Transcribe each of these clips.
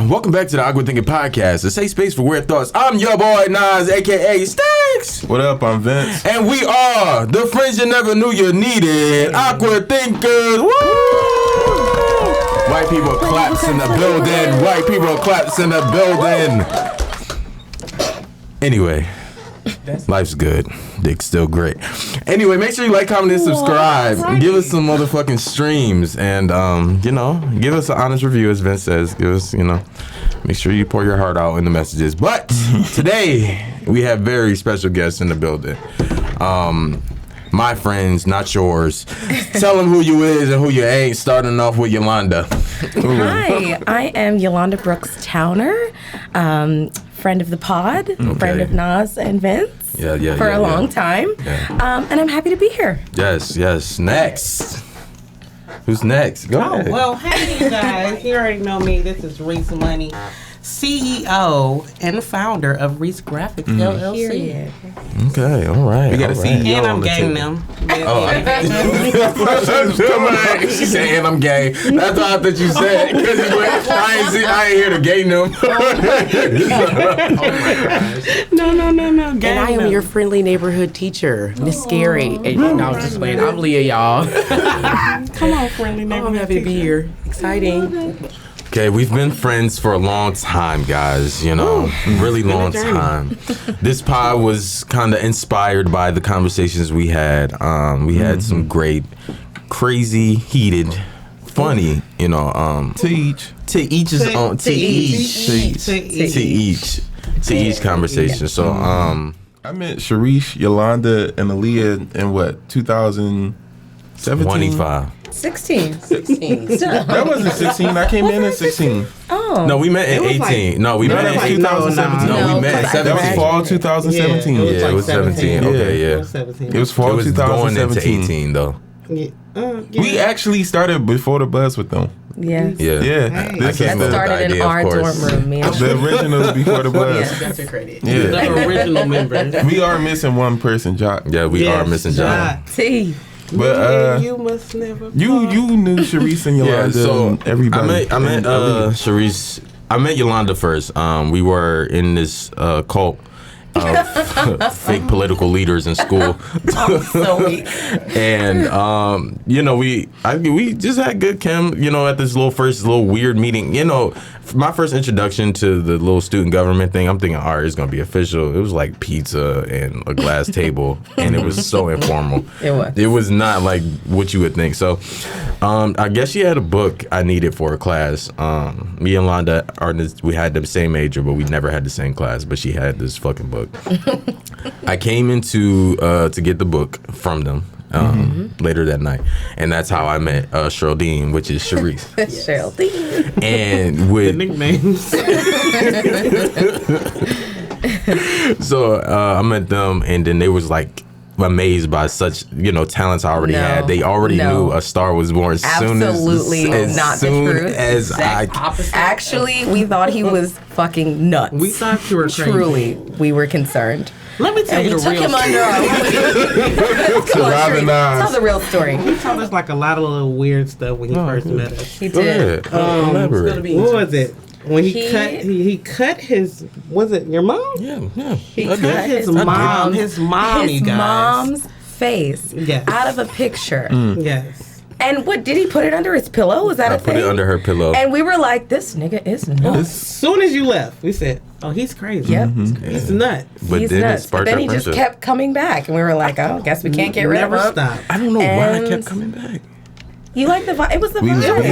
Welcome back to the Awkward Thinking Podcast, a safe space for weird thoughts. I'm your boy Nas, aka Sticks. What up? I'm Vince. And we are the friends you never knew you needed, Awkward Thinkers. Woo! White people claps in the building. White people claps in the building. Anyway, life's good. Dick's still great. Anyway, make sure you like, comment, and subscribe. Give us some motherfucking streams. And, give us an honest review, as Vince says. Give us, make sure you pour your heart out in the messages. But today, we have very special guests in the building. My friends, not yours. Tell them who you is and who you ain't, starting off with Yolanda. Hi, I am Yolanda Brooks Towner, friend of the pod, friend of Nas and Vince for a long time. Yeah. And I'm happy to be here. Yes. Next. Who's next? Go ahead. Well, hey, you guys. You already know me. This is Reese Money, CEO and founder of Reese Graphics, LLC. Period. Okay, all right. We got a CEO And on I'm the gang table. them. Come on. She said, and I'm gay. That's what I thought you said. Because I ain't here to gay them. No. And I am your friendly neighborhood teacher, Miss Scary. And, no, I'm just playing. I'm Leah, y'all. Come on, friendly I'm happy to be here. Exciting. Okay, we've been friends for a long time, guys, really long time. This pod was kind of inspired by the conversations we had. We had some great, crazy, heated, funny, To each his own, to each conversation. So, I met Sharice, Yolanda, and Aaliyah in what, 2017? 25. 16. That wasn't 16. I came in at 16. Oh. No, we met in 18. No, we met that was in 2017. No, we met in 17. That was fall 2017. Yeah, it was 17. Okay, yeah. It was 17. It was fall It was going 2017. into 18, though. Yeah. We actually started before the buzz with them. Yes. Yeah. Yeah. Hey. I This came is up That with the started in idea, our of course. dorm room, man. the original before the buzz. That's your credit. Yeah. The original members. We are missing one person, Jock. Yeah, we are missing John. T. But you must never. you knew Sharice and Yolanda and everybody. I met Sharice. I met Yolanda first. We were in this cult of fake political leaders in school. So weak. And we just had good chem, at this little weird meeting. My first introduction to the little student government thing, I'm thinking, all right, it's gonna be official. It was like pizza and a glass table, and it was so informal. It was not like what you would think. So I guess she had a book I needed for a class. Me and Londa we had the same major, but we never had the same class. But she had this fucking book. I came into to get the book from them later that night, and that's how I met Sheraldine, which is Sharice. Sheraldine. And with nicknames. So I met them, and then they was like amazed by such talents I already had. They already knew a star was born. Absolutely not the truth. As Actually, we thought he was fucking nuts. We thought you were crazy. Truly, we were concerned. Let me tell And you we the took real him story. under our wing. Come on, Robin Sheree, Nas. tell the real story. He told us like a lot of little weird stuff when he first met us. He Go did. ahead. Elaborate. What was it? When he cut his, was it your mom? Yeah. He cut his mom, His you guys. mom's face Yes. out of a picture. Yes. And what, did he put it under his pillow? Was that I a thing? put it under her pillow. And we were like, this nigga is nuts. As soon as you left, we said, oh, he's crazy. Yep. He's nuts. But He's then it nuts. But sparked then our he just friendship. kept coming back. And we were like, oh, guess we can't get rid of Never him. stop. I don't know why I kept And- coming back. You like the vibe? It was the We was vibe. beefing.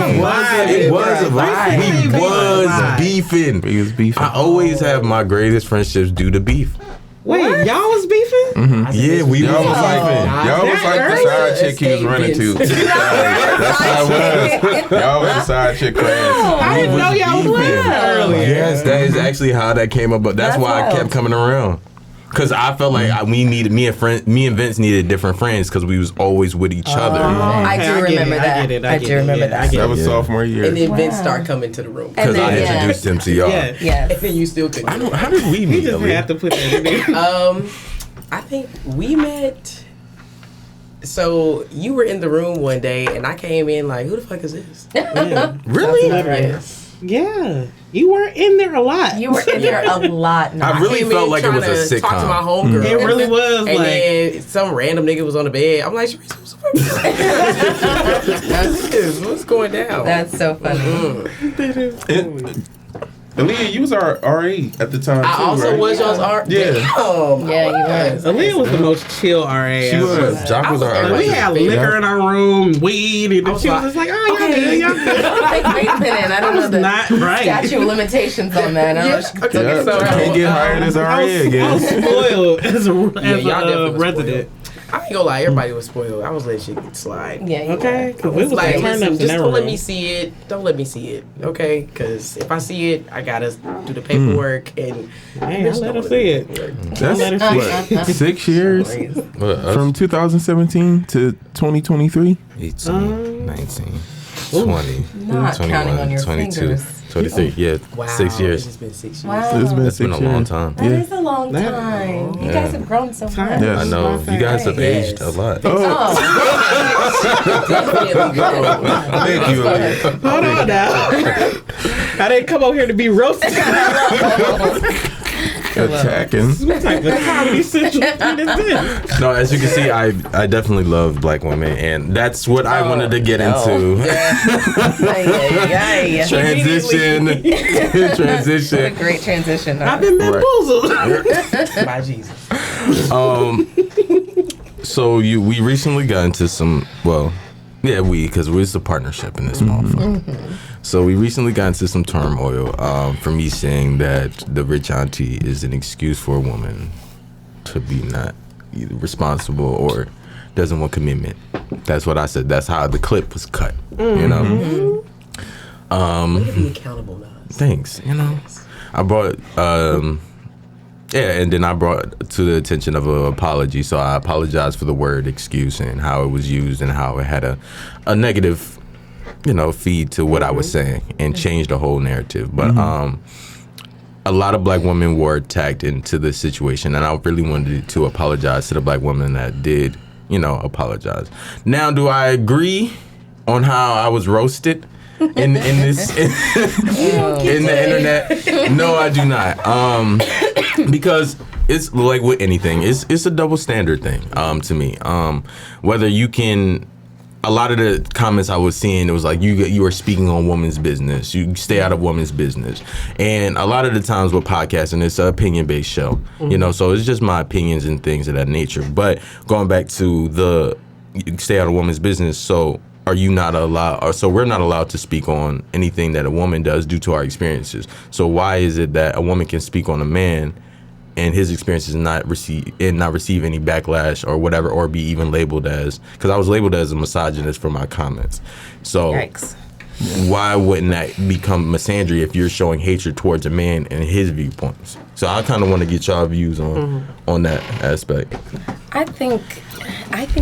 It was a vibe. We was beefing. We was beefing. I always have my greatest friendships due to beef. Wait, y'all was beefing? Yeah, we Y'all was was like the side chick he was running to. That's how it was. Y'all was the side chick class. I didn't know y'all was earlier. Yes, that is actually how that came up. But that's That's why I wild. kept coming around. Cause I felt like me and Vince needed different friends because we was always with each other. I Okay, do I get remember it, I that. get it, I I get do it, remember yeah, I that. get That was sophomore year. And then Vince started coming to the room. And Because I then, introduced him to y'all. Yes. Yes. And then you still couldn't. How did we You meet? just Aaliyah? had to put that in there. I think we met. So you were in the room one day, and I came in like, "Who the fuck is this?" Yeah. Really? Yes. Yeah. You were in there a lot. You were in there a lot. I really felt like it was a sitcom. Talk to my homegirl. It really was. And then some random nigga was on the bed. I'm like, what's going down? That's so funny. Aaliyah, you was our RA at the time. I also was y'all's RA. Yeah. Yeah, you was. Aaliyah was the most chill RA. She was. Jock was our We had liquor in our room, weed, and she was just like, "Oh, y'all good, y'all good." Wait a minute. I don't know the Not right. statute of limitations on that. I don't know if she could Yeah, take it can't get hired as RA I was again. spoiled as y'all definitely a was resident. I ain't gonna lie, everybody was spoiled. I was letting shit slide. Yeah, you Okay, were. because we was Like, turn listen, ups in just that don't let room. me see it. Don't let me see it, okay? Because if I see it, I gotta do the paperwork and. Hey, I let her see it. That's Let her see it. what, 6 years from 2017 to 2023. 18, 19, 20, Not counting on your 22, fingers. 23. Yeah, Wow, 6 years. It's been 6 years. Wow. It's been That's 6 been a years. long time. That is a long time. You guys have grown so much. Yes. I know. You guys have Yes. aged a lot. Oh, Definitely good. Thank you, Aaliyah. Hold on now. I didn't come over here to be roasted. Attacking. What type of Comedy Central shit is this? No, as you can see, I definitely love black women, and that's what I wanted to get into. yeah. Transition. What a Transition. great transition. I've been bamboozled. By Jesus. So we recently got into some, because it's a partnership in this motherfucker. So we recently got into some turmoil for me saying that the rich auntie is an excuse for a woman to be not either responsible or doesn't want commitment. That's what I said. That's how the clip was cut. You know. Be accountable now. Thanks. You know, I brought. And then I brought to the attention of an apology. So I apologize for the word excuse and how it was used and how it had a negative, feed to what I was saying and changed the whole narrative. But a lot of black women were attacked into this situation, and I really wanted to apologize to the black women that did, apologize. Now, do I agree on how I was roasted in the internet? No, I do not. Because it's like with anything, it's a double standard thing to me. Whether you can, a lot of the comments I was seeing, it was like you are speaking on women's business. You stay out of women's business, and a lot of the times with podcasting, it's an opinion-based show. So it's just my opinions and things of that nature. But going back to you stay out of women's business, so. Are you not allowed, or so we're not allowed to speak on anything that a woman does due to our experiences. So why is it that a woman can speak on a man and his experiences not receive any backlash or whatever, or be even labeled as, because I was labeled as a misogynist for my comments. So Yikes. Why wouldn't that become misandry if you're showing hatred towards a man and his viewpoints? So I kind of want to get y'all views on that aspect. I think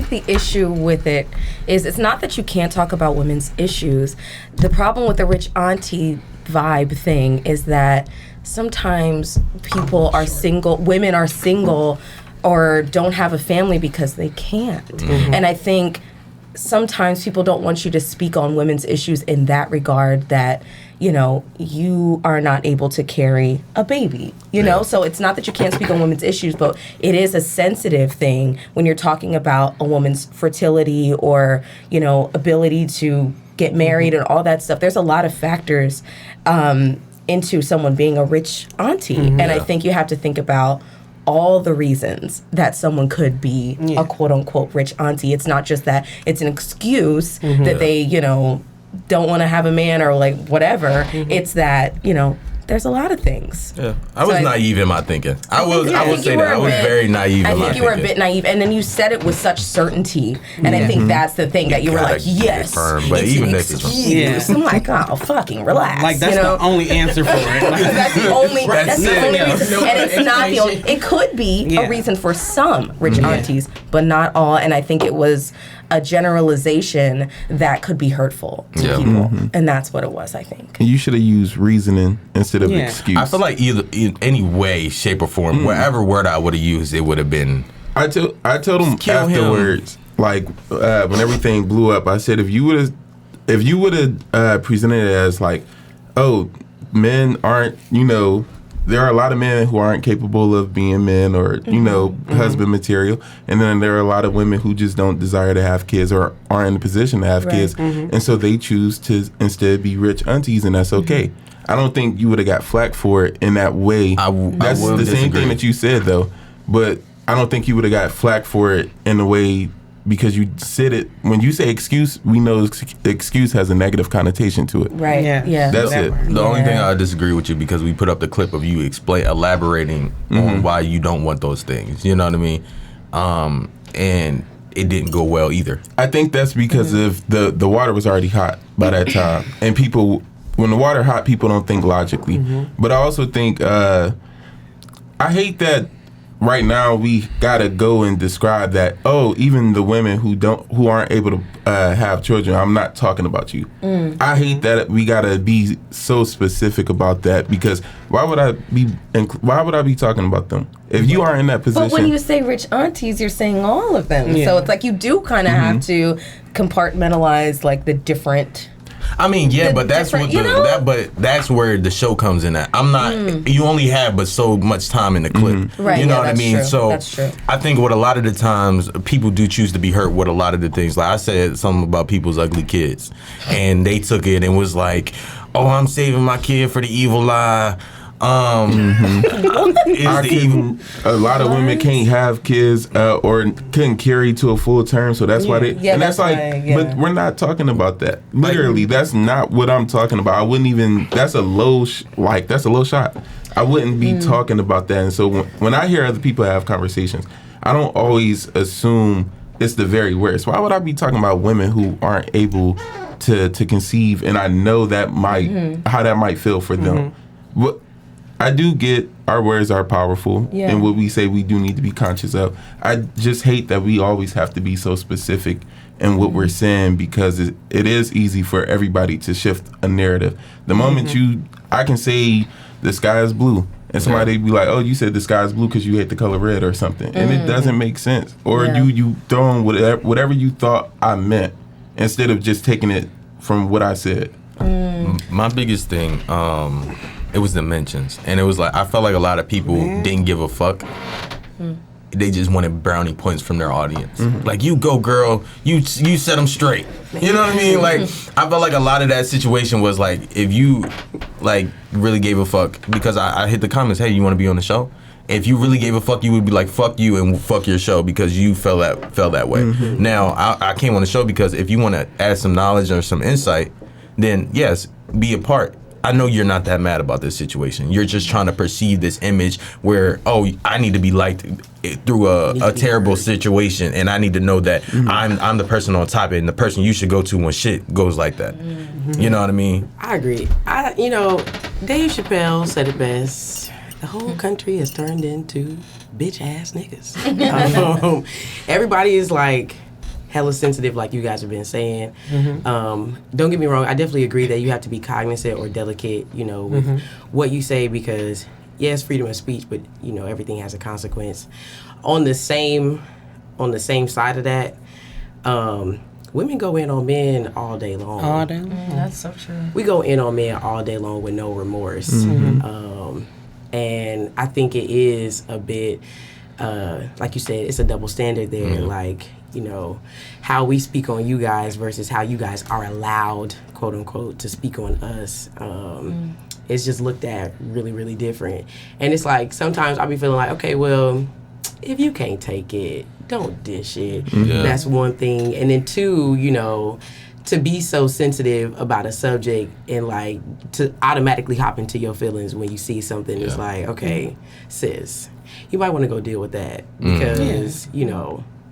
the issue with it is it's not that you can't talk about women's issues. The problem with the rich auntie vibe thing is that sometimes women are single or don't have a family because they can't. And I think sometimes people don't want you to speak on women's issues in that regard, that you are not able to carry a baby, so it's not that you can't speak on women's issues, but it is a sensitive thing when you're talking about a woman's fertility or ability to get married and all that stuff. There's a lot of factors into someone being a rich auntie, and I think you have to think about all the reasons that someone could be a quote-unquote rich auntie. It's not just that it's an excuse that they don't want to have a man or like whatever. It's that there's a lot of things. Yeah, I was naive in my thinking. I would say that I was very naive. I think you were a bit naive, and then you said it with such certainty, and I think that's the thing that you were like, yes, firm, but even if it's excuse. I'm like, oh, fucking relax. Like that's the only answer for it. Like, that's the only. That's the only reason, No and it's not the only. explanation. It could be a reason for some rich aunties, but not all. And I think it was a generalization that could be hurtful to people, and that's what it was. I think You should have used reason instead of excuse. I feel like either in any way, shape, or form, whatever word I would have used, it would have been. I told him Kill him. afterwards, like when everything blew up. I said if you would have presented it as like, oh, men aren't, there are a lot of men who aren't capable of being men or, husband material. And then there are a lot of women who just don't desire to have kids or aren't in the position to have kids. And so they choose to instead be rich aunties, and that's okay. I don't think you would have got flack for it in that way. That's the same thing that you said, though. But I don't think you would have got flack for it in a way because you said it. When you say excuse, we know excuse has a negative connotation to it. Right. Yeah. That's it. The only thing I disagree with you because we put up the clip of you elaborating on why you don't want those things. You know what I mean? And it didn't go well either. I think that's because of the water was already hot by that time, and people. When the water hot, people don't think logically. But I also think I hate that right now we gotta go and describe that. Oh, even the women who aren't able to have children, I'm not talking about you. I hate that we gotta be so specific about that because why would I be talking about them if you are in that position? But when you say rich aunties, you're saying all of them. So it's like you do kind of have to compartmentalize like the different. I mean, yeah, but that's what that's where the show comes in at. I'm not. You only have but so much time in the clip. Right. You know what I mean? True. So that's true. I think what a lot of the times people do choose to be hurt with a lot of the things. Like I said something about people's ugly kids, and they took it and was like, "Oh, I'm saving my kid for the evil eye." A lot of women can't have kids or couldn't carry to a full term, so that's why they. And that's but we're not talking about that. Literally, that's not what I'm talking about. I wouldn't even. That's a low that's a low shot. I wouldn't be talking about that. And so when I hear other people have conversations, I don't always assume it's the very worst. Why would I be talking about women who aren't able to conceive? And I know that how that might feel for them. But I do get our words are powerful, and what we say we do need to be conscious of. I just hate that we always have to be so specific in what we're saying because it is easy for everybody to shift a narrative. The moment I can say the sky is blue, and somebody be like, "Oh, you said the sky is blue because you hate the color red or something," and it doesn't make sense. Or you throwing whatever you thought I meant instead of just taking it from what I said. My biggest thing. It was the mentions, and it was like I felt like a lot of people didn't give a fuck. They just wanted brownie points from their audience. Like, you go, girl. You set them straight. You know what I mean? Like, I felt like a lot of that situation was like, if you like really gave a fuck, because I hit the comments, hey, you want to be on the show? If you really gave a fuck, you would be like, fuck you and fuck your show because you felt that way. Now, I came on the show because if you want to add some knowledge or some insight, then yes, be a part. I know you're not that mad about this situation. You're just trying to perceive this image where, oh, I need to be liked through a terrible situation, and I need to know that I'm the person on top of it and the person you should go to when shit goes like that. You know what I mean? I agree. Dave Chappelle said it best. The whole country has turned into bitch ass niggas. Everybody is like hella sensitive, like you guys have been saying. Don't get me wrong, I definitely agree that you have to be cognizant or delicate, with what you say because, yes, freedom of speech, but, everything has a consequence. On the same side of that, women go in on men all day long. All day long. That's so true. We go in on men all day long with no remorse. And I think it is a bit, like you said, it's a double standard there. Like, how we speak on you guys versus how you guys are allowed, quote unquote, to speak on us. It's just looked at really, really different. And it's like, sometimes I'll be feeling like, okay, well, if you can't take it, don't dish it. That's one thing. And then two, to be so sensitive about a subject and like to automatically hop into your feelings when you see something, it's like, okay, sis, you might want to go deal with that because,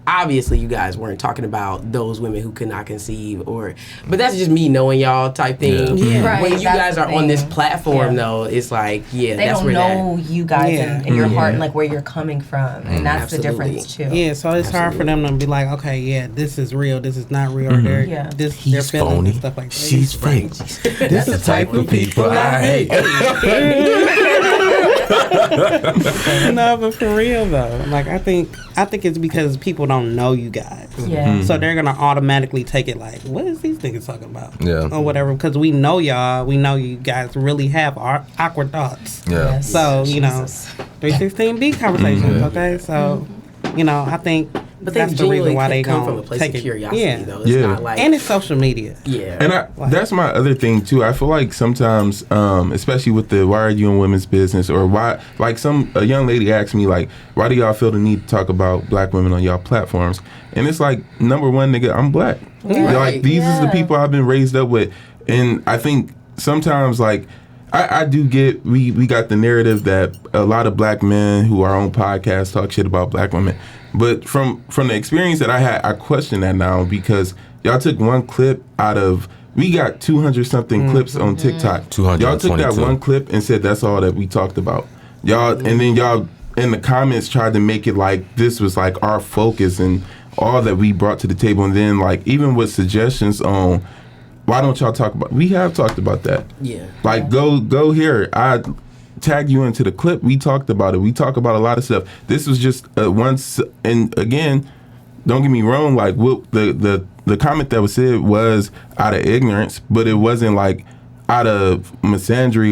obviously you guys weren't talking about those women who could not conceive but that's just me knowing y'all type thing. Right, when you guys are on this platform though, it's like, they that's don't where know you guys and your heart and like where you're coming from, and that's Absolutely. the difference too. Yeah, so it's hard for them to be like, okay, this is real, this is not real. He's phony, and stuff like that. She's fake. That's the type of people I hate. No, but for real though, like I think it's because people don't know you guys. Yeah. So they're gonna automatically take it like, what is these niggas talking about? Yeah. Or whatever, because we know y'all. We know you guys really have awkward thoughts. Yeah. Yes. So, you know, Jesus. 316B conversations, okay? So, you know, I think But that's they the reason why genuinely they come gonna from a place take of it. curiosity, Yeah. though. It's Yeah. not like... And it's social media. yeah. And that's my other thing too. I feel like sometimes, especially with the why are you in women's business, or why, like a young lady asked me like, why do y'all feel the need to talk about black women on y'all platforms? And it's like, number one, nigga, I'm black. Right. Like these is the Yeah. people I've been raised up with, and I think sometimes like. I do get we got the narrative that a lot of black men who are on podcasts talk shit about black women, but from the experience that I had, I question that now because y'all took one clip out of we got 200 something clips on TikTok. Y'all took that 222. one clip and said that's all that we talked about. Y'all and then y'all in the comments tried to make it like this was like our focus and all that we brought to the table, and then like even with suggestions on. Why don't y'all talk about? We have talked about that. Yeah. Like go here. I tag you into the clip. We talked about it. We talk about a lot of stuff. This was just once. And again, don't get me wrong. Like what the comment that was said was out of ignorance, but it wasn't like out of misogyny.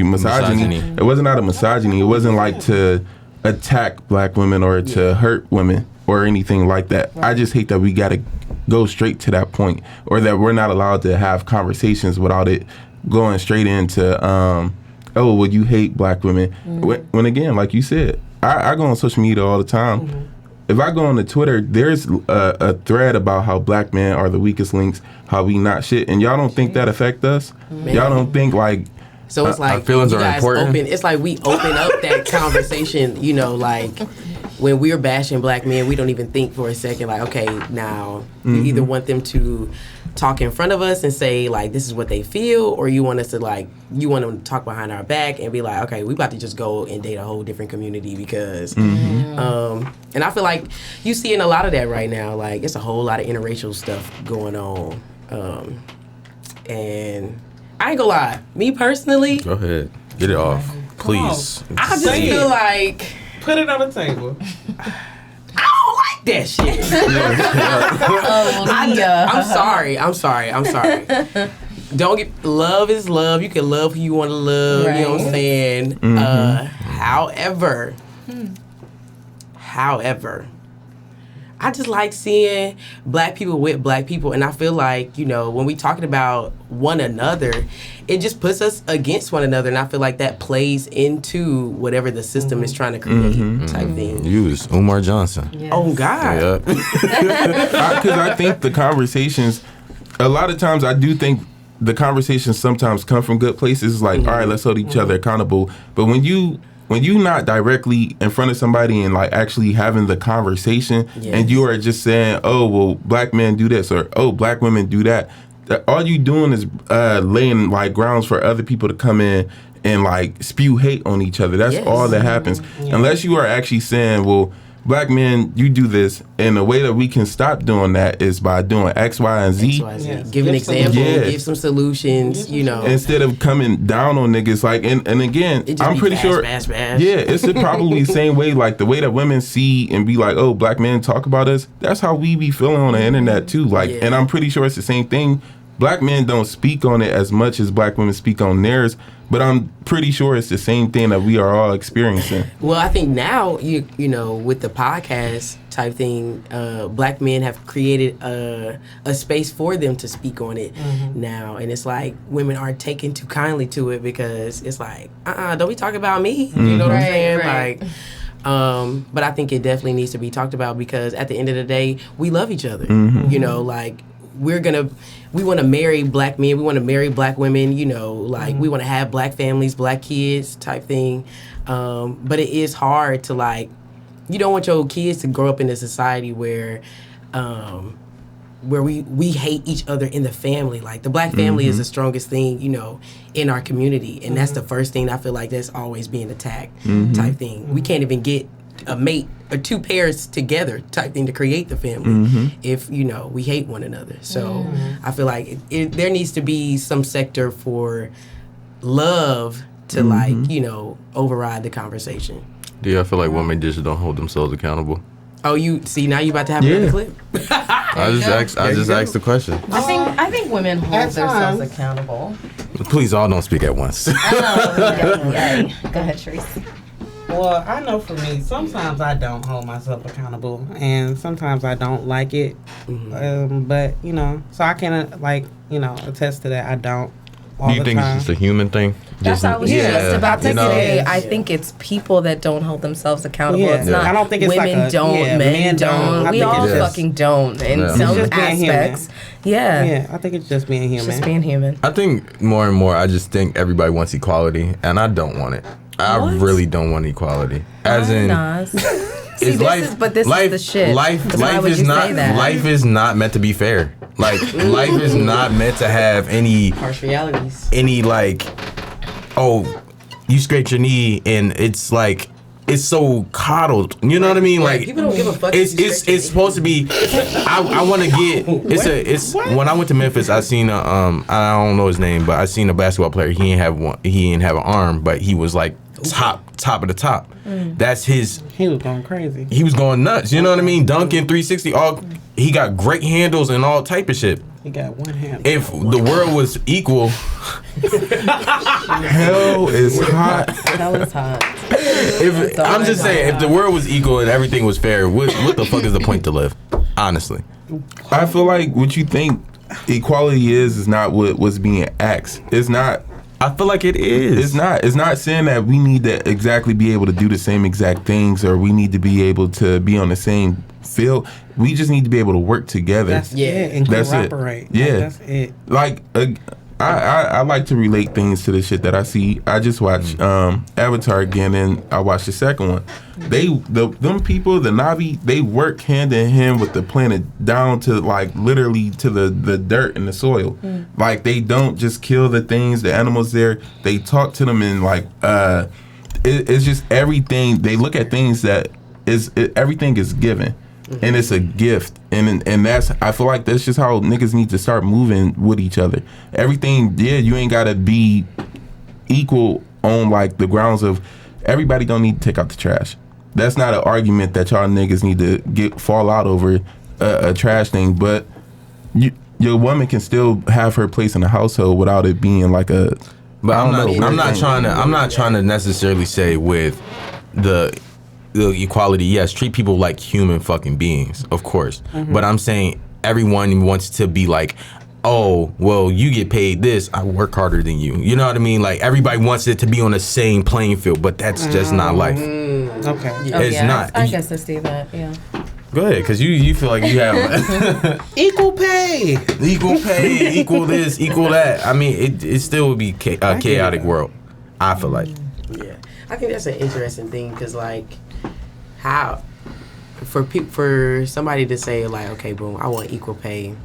Misogyny. It wasn't out of misogyny. It wasn't like to attack black women or to hurt women or anything like that. I just hate that we gotta go straight to that point, or that we're not allowed to have conversations without it going straight into oh well you hate black women. When again, like you said, I go on social media all the time. If I go on to Twitter, there's a thread about how black men are the weakest links, how we not shit, and y'all don't think that affect us? Y'all don't think like So it's like feelings you are guys important. it's like we open up that conversation, you know, like when we're bashing black men, we don't even think for a second like, okay, now you either want them to talk in front of us and say like this is what they feel, or you want us to like you want them to talk behind our back and be like, okay, we about to just go and date a whole different community because and I feel like you seeing a lot of that right now. Like it's a whole lot of interracial stuff going on. And I ain't gonna lie, me personally, Go ahead. Get it off. Please. I just Say feel it. like Put it on the table. I don't like that shit. I'm sorry. Don't get love is love. You can love who you want to love. You know what I'm saying? However, I just like seeing black people with black people, and I feel like, you know, when we talking about one another, it just puts us against one another, and I feel like that plays into whatever the system is trying to create type thing. Use Umar Johnson. Yes. Oh God. Yeah. because I think the conversations, a lot of times I do think the conversations sometimes come from good places. Like, all right, let's hold each other accountable. But when you not directly in front of somebody and like actually having the conversation, and you are just saying, oh well, black men do this, or oh black women do that, all you doing is laying like grounds for other people to come in and like spew hate on each other. That's all that happens. Unless you are actually saying, well, black men, you do this, and the way that we can stop doing that is by doing X, Y, and Z. XYZ. Yes. Give an Give some- example, Yeah. give some solutions, you know. Instead of coming down on niggas, like, and again, It just I'm be pretty bash, sure, bash, bash. yeah, it's probably the same way, like the way that women see and be like, oh, black men talk about us. That's how we be feeling on the internet too. Like, Yeah. and I'm pretty sure it's the same thing. Black men don't speak on it as much as black women speak on theirs, but I'm pretty sure it's the same thing that we are all experiencing. Well, I think now you know with the podcast type thing, black men have created a space for them to speak on it now, and it's like women aren't taking too kindly to it because it's like, don't we talk about me? You know what I'm Right, saying? right. Like. But I think it definitely needs to be talked about because at the end of the day, we love each other. You know, like we want to marry black men, we want to marry black women, you know, like we want to have black families, black kids type thing. But it is hard to like, you don't want your kids to grow up in a society where we hate each other in the family. Like the black family is the strongest thing, you know, in our community. And that's the first thing I feel like that's always being attacked type thing. We can't even get a mate or two pairs together type thing to create the family if, you know, we hate one another. So I feel like there needs to be some sector for love to like, you know, override the conversation. Do y'all feel like women just don't hold themselves accountable? Oh, you see, now you about to have another clip. I just asked the question. I think women hold themselves accountable. Please all don't speak at once. Go ahead, Trace. Well, I know for me, sometimes I don't hold myself accountable, and sometimes I don't like it. But you know, so I can attest to that. I don't. All Do you the think time. it's just a human thing? That's what I was just about to say. Yeah. I think it's people that don't hold themselves accountable. Yeah. It's not. I don't think it's women like a- don't, yeah, men men don't. I We think all it's just- fucking don't in Yeah. some It's just being human. aspects. Yeah. Yeah, I think it's just being human. Just being human. I think more and more, I just think everybody wants equality, and I don't want it. I What? really don't want equality. As in, Nas. See, is life, this life, is the shit. Life, So why life would is you not. say that? Life is not meant to be fair. Like life is not meant to have any Harsh realities. like, oh, you scraped your knee, and it's like. It's so coddled, you know what I mean? Right. Like People don't give a fuck if you scrape your it's supposed to be. I want to get. It's when I went to Memphis, I seen a I don't know his name, but I seen a basketball player. He ain't have one. He ain't have an arm, but he was like top of the top. That's his. He was going crazy. He was going nuts. You know what I mean? Dunking 360. He got great handles and all type of shit. He got one hand. If the world was equal, Hell is hot. Hell is hot. I'm just saying, if the world was equal and everything was fair, what the fuck is the point to live? Honestly. I feel like what you think equality is not what's being asked. It's not. I feel like it is. It's not. It's not saying that we need to exactly be able to do the same exact things, or we need to be able to be on the same field. We just need to be able to work together. That's it. And That's it. cooperate. Yeah. Like, that's it. Like I like to relate things to the shit that I see. I just watched Avatar again, and I watched the second one. Them people, the Na'vi, they work hand in hand with the planet down to like literally to the dirt and the soil. Like they don't just kill the things, the animals there. They talk to them and like it's just everything. They look at things that everything is given. And it's a gift, and that's, I feel like that's just how niggas need to start moving with each other. Everything, yeah, you ain't gotta be equal on like the grounds of everybody don't need to take out the trash. That's not an argument that y'all niggas need to fall out over a trash thing, but your woman can still have her place in the household without it being like a. But I'm not trying to necessarily say with the equality, yes, treat people like human fucking beings, of course. But I'm saying everyone wants to be like, oh, well, you get paid this, I work harder than you. You know what I mean? Like everybody wants it to be on the same playing field, but that's just not life. Okay. It's not. I guess I see that. Yeah. Go ahead, because you feel like you have Equal pay. equal pay, equal this, equal that. I mean, it still would be a chaotic world, I feel like. Yeah, I think that's an interesting thing because, like, how for somebody to say like, okay, boom, I want equal pay.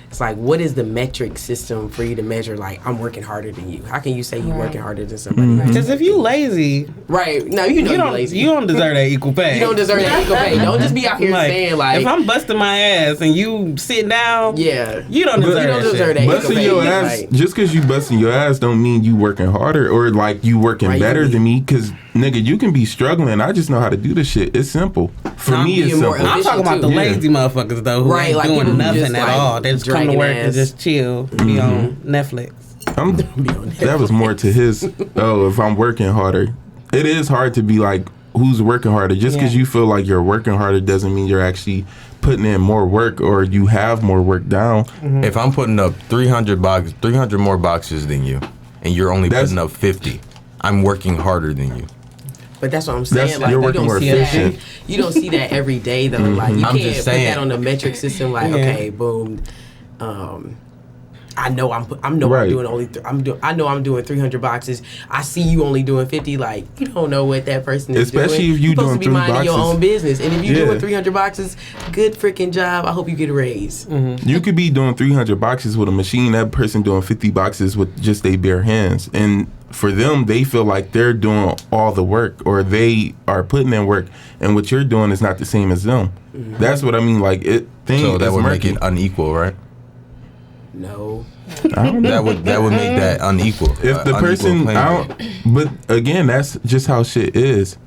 It's like, what is the metric system for you to measure? Like, I'm working harder than you. How can you say you're working harder than somebody? Because if you lazy, Right? No, you you you're lazy. don't deserve that equal pay. You don't deserve that equal pay. Don't just be out here saying like, if I'm busting my ass and you sit down, yeah, you don't deserve, you don't that deserve shit. that equal Busting pay. your ass, Like, just because you busting your ass don't mean you working harder or like you working Right, better you- than me. Because nigga, you can be struggling. I just know how to do this shit. It's simple. For I'm me, it's being more simple. I'm talking about the too. lazy motherfuckers though, who Right, ain't like people doing who nothing just, at like, all. They just come to dragging work and ass. just chill, be on Netflix. That was more to his. Oh, if I'm working harder, it is hard to be like who's working harder. Just because Yeah. you feel like you're working harder doesn't mean you're actually putting in more work or you have more work down. If I'm putting up 300 more boxes than you, and you're only That's- putting up 50, I'm working harder than you. but that's what I'm saying. That's- Like, you're you working don't more see efficient. that. You don't see that every day though. Like, you I'm can't just put saying. that on the metric system. Like, Yeah. okay, boom. I know I'm Right. doing only I know I'm doing 300 boxes. I see you only doing 50. Like, you don't know what that person is doing. Especially if you You're supposed doing to be 3 minding your boxes. own business. And if you're Yeah. doing 300 boxes, good freaking job. I hope you get a raise. You could be doing 300 boxes with a machine. That person doing 50 boxes with just their bare hands. And for them, they feel like they're doing all the work or they are putting in work. And what you're doing is not the same as them. That's what I mean. Like, So that is would make murky. it unequal, right? No. That would make that unequal. If the person, but again, that's just how shit is.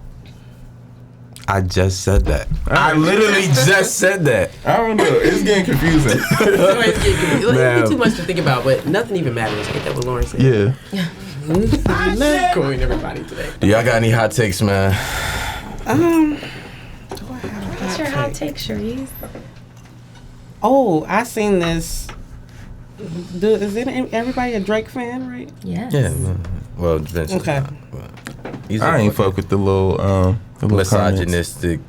I just said that. I literally just said that. I don't know. It's getting confusing. It's too much to think about, but nothing even matters. Ain't that what Lauren said? Yeah. Going everybody today. Do y'all got any hot takes, man? What's your hot take, Cherise? Oh, I seen this. Is everybody a Drake fan, right? Yes. Yeah. Well, Vince. Okay. I ain't fuck with the little misogynistic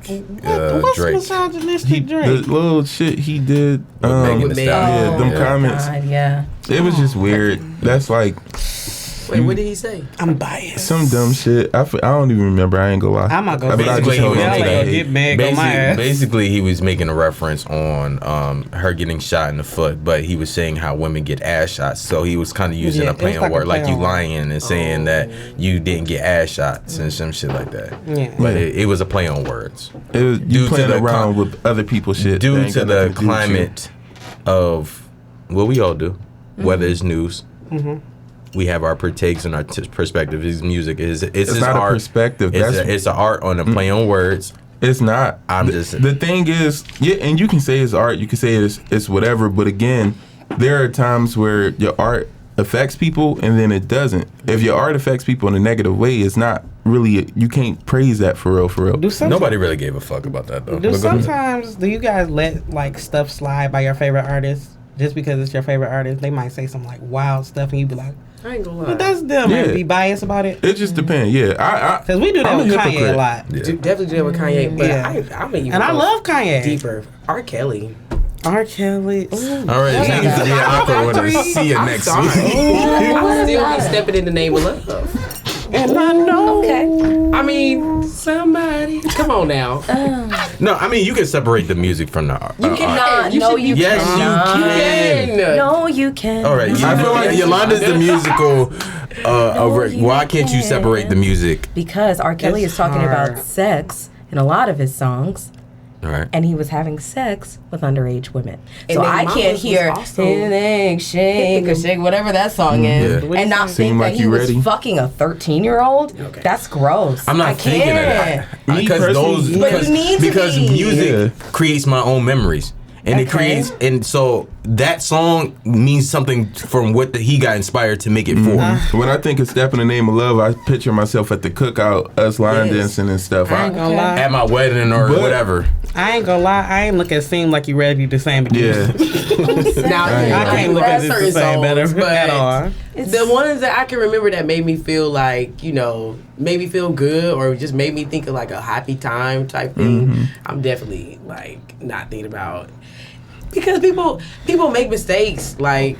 What's Drake. misogynistic Drake? The little shit he did. Megan Thee Stallion. Yeah, them comments. God, yeah. It was just weird. That's like Wait, what did he say? I'm biased. some dumb shit. I don't even remember. I ain't gonna lie. I'm not gonna But I just Basically, hold he on was to that making- hate. get mad on my ass. Basically, he was making a reference on her getting shot in the foot, but he was saying how women get ass shots. So he was kind of using Yeah, a it was play on like a word, like play you on lying and saying that you didn't get ass shots and some shit like that. Yeah. But it was a play on words. It was, Due you to playing the around with other people's shit. that Due ain't to got the nothing to do with you. climate of what we all do, whether it's news. We have our takes and our perspective. His music it's his not a art. perspective. It's an art on a play on words. It's not. The thing is, yeah, and you can say it's art. You can say it's whatever. But again, there are times where your art affects people and then it doesn't. If your art affects people in a negative way, it's not really. You can't praise that for real. For real. Nobody really gave a fuck about that though. Do you guys let like stuff slide by your favorite artist just because it's your favorite artist? They might say some like wild stuff and you be like, I ain't gonna lie. but that's them. And be biased about it. It just depends. Yeah, Because we do that with Kanye a lot. Yeah. Definitely do that with Kanye, but Yeah. I'm even And I love Kanye. deeper. R. Kelly. R. Kelly. Ooh. All right, Yeah. it's be awkward when I see you I'm next sorry. week. I still be stepping in the name of love. And I know. Okay. I mean, somebody. Come on now. No, I mean you can separate the music from the art. You cannot. No, you Yes, cannot. you can. No, you can. All right, I feel like Yolanda's the musical. you Why can't you can't. separate the music? Because R. Kelly It's is talking hard. about sex in a lot of his songs. All right. And he was having sex with underage women. And so then I Mamas can't was hear also shake or shake, whatever that song is, Yeah. and not Seem think like that he you was ready? fucking a 13-year-old. Okay. That's gross. I'm not I thinking of can't. that Me because personally, But you need to because be. music creates my own memories. And it Okay. creates, and so that song means something from what he got inspired to make it for. When I think of Step in the Name of Love, I picture myself at the cookout, us line Yes. dancing and stuff. I ain't gonna lie. At my wedding or But- whatever. I ain't gonna lie. I ain't look at Seem Like You Ready the same again. Yeah. Now, I can't look at this the same better at all. The ones that I can remember that made me feel like, made me feel good or just made me think of like a happy time type thing, I'm definitely like not thinking about. Because people make mistakes. Like,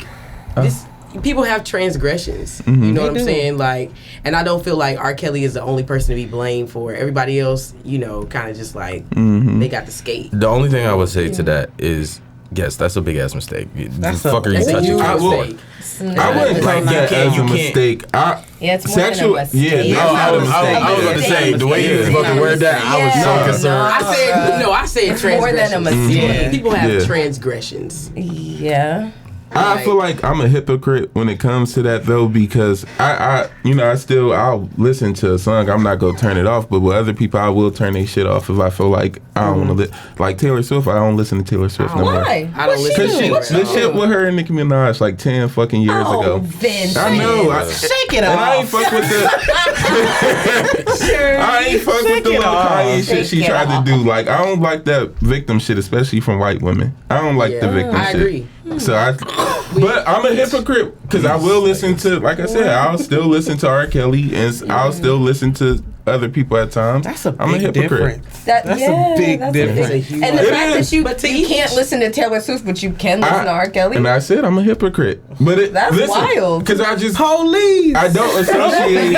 people have transgressions. You know what I'm saying? Like, and I don't feel like R. Kelly is the only person to be blamed for. Everybody else, kind of just like, they got the skate. The only thing I would say to that is, yes, that's a big ass mistake. That's the fuck are you That's a touching? huge I will- mistake. I wouldn't Like, count you that can't- as you a can't- mistake. Yeah, it's more Sexual, than a mistake. yeah, No, I was about to say the way you was about to word that, I was so Yeah, concerned. I said It's more than a transgressions. mistake. People have Yeah. transgressions. Yeah. I feel like I'm a hypocrite when it comes to that though, because I'll listen to a song. I'm not gonna turn it off, but with other people, I will turn their shit off if I feel like I don't want to. Like Taylor Swift, I don't listen to Taylor Swift no more. Why? I don't listen Cause to she, it. the shit with her and Nicki Minaj like 10 fucking years Oh, ago. Vince. I know. Shake it And I ain't off. fuck with I ain't fuck with the Shake it little off. Kanye shit she Shake it tried off. to do. Like, I don't like that victim shit, especially from white women. I don't like the victim I shit. agree. So but I'm a hypocrite because I will listen to, like I said, I'll still listen to R. Kelly and I'll still listen to other people at times. That's a big I'm a hypocrite. difference. That's a big difference. It's a huge- And the It fact is. that you But to you each- can't listen to Taylor Swift, but you can listen to R. Kelly. And I said I'm a hypocrite. But That's wild. Because I just Police. I don't associate